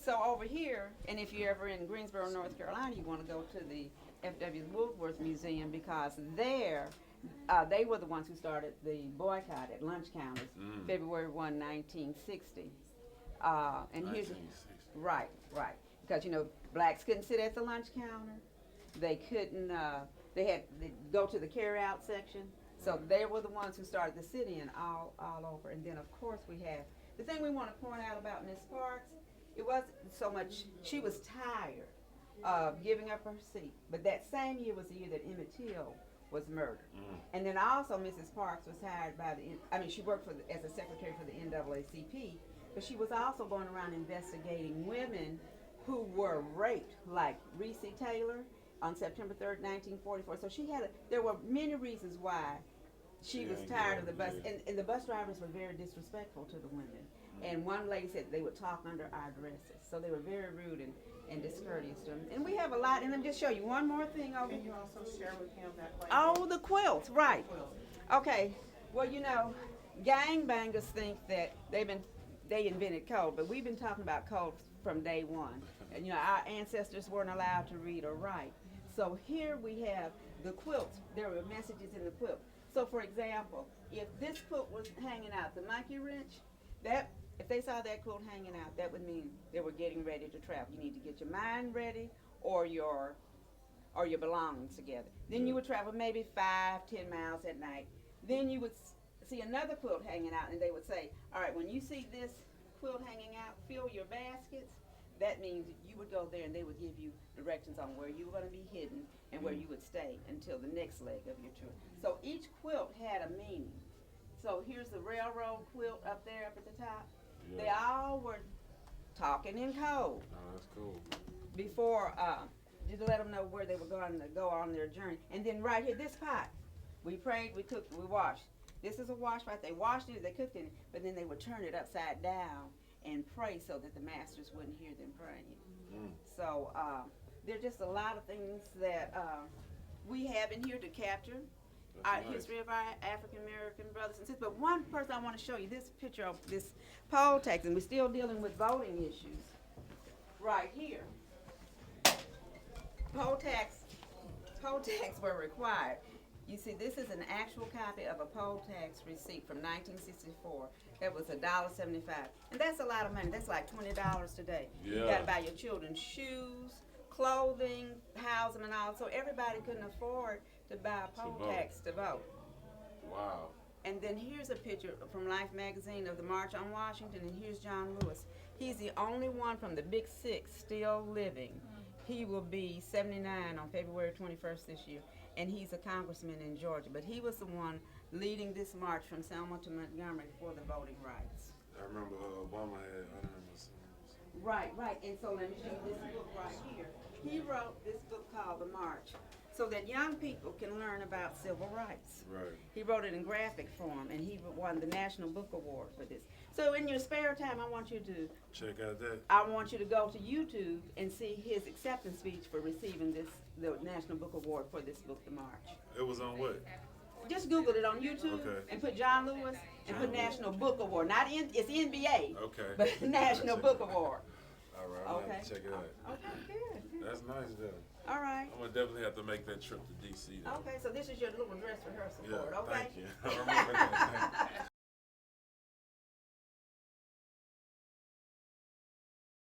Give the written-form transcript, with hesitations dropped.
So over here, and if you're ever in Greensboro, North Carolina, you want to go to the F.W. Woolworth Museum because there, they were the ones who started the boycott at lunch counters, February 1, 1960. And here's 1960. right, right, because blacks couldn't sit at the lunch counter. They couldn't. They go to the carry-out section. So they were the ones who started the sit-in all over. And then of course we have the thing we want to point out about Miss Parks. It wasn't so much she was tired of giving up her seat, but that same year was the year that Emmett Till was murdered. And then also Mrs. Parks was hired by she worked as a secretary for the NAACP, but she was also going around investigating women who were raped, like Reese Taylor on September 3rd, 1944. So there were many reasons why she was tired of the bus, and the bus drivers were very disrespectful to the women. And one lady said they would talk under our dresses, so they were very rude and discourteous to them. And we have a lot, and let me just show you one more thing over. Can you also share with him that way? Oh, the quilts, right? Okay. Well, gangbangers think that they invented code, but we've been talking about code from day one. And our ancestors weren't allowed to read or write. So here we have the quilts. There were messages in the quilt. So for example, if this quilt was hanging out, the monkey wrench, if they saw that quilt hanging out, that would mean they were getting ready to travel. You need to get your mind ready or your belongings together. Then you would travel maybe 5-10 miles at night. Then you would see another quilt hanging out, and they would say, all right, when you see this quilt hanging out, fill your baskets. That means you would go there and they would give you directions on where you were going to be hidden and where you would stay until the next leg of your tour. So each quilt had a meaning. So here's the railroad quilt up there up at the top. Yeah. They all were talking in code. Oh, that's cool. Before, just to let them know where they were going to go on their journey. And then right here, this pot, we prayed, we cooked, we washed. This is a wash pot. They washed it, they cooked in it, but then they would turn it upside down and pray so that the masters wouldn't hear them praying. So there are just a lot of things that we have in here to capture our history of our African American brothers and sisters. But one person I want to show you, this picture of this poll tax, and we're still dealing with voting issues right here. Poll tax were required. You see, this is an actual copy of a poll tax receipt from 1964. That was $1.75, and that's a lot of money. That's like $20 today. Yeah. You got to buy your children shoes, clothing, house them, and all. So everybody couldn't afford to buy a poll tax to vote. Wow. And then here's a picture from Life magazine of the March on Washington, and here's John Lewis. He's the only one from the Big Six still living. He will be 79 on February 21st this year, and he's a congressman in Georgia. But he was the one leading this march from Selma to Montgomery for the voting rights. I remember Obama had, I don't remember some. Right. And so let me show you this book right here. He wrote this book called The March so that young people can learn about civil rights. Right. He wrote it in graphic form, and he won the National Book Award for this. So in your spare time, I want you to go to YouTube and see his acceptance speech for receiving the National Book Award for this book, The March. It was on what? Just Google it on YouTube and put John Lewis and put National Book Award. It's NBA. Okay. But National Book Award. All right, I'm gonna have to check it out. Okay, good. That's nice, though. All right. I'm gonna definitely have to make that trip to DC. Though. Okay, so this is your little dress rehearsal Yeah, for it, okay? thank you. I remember that.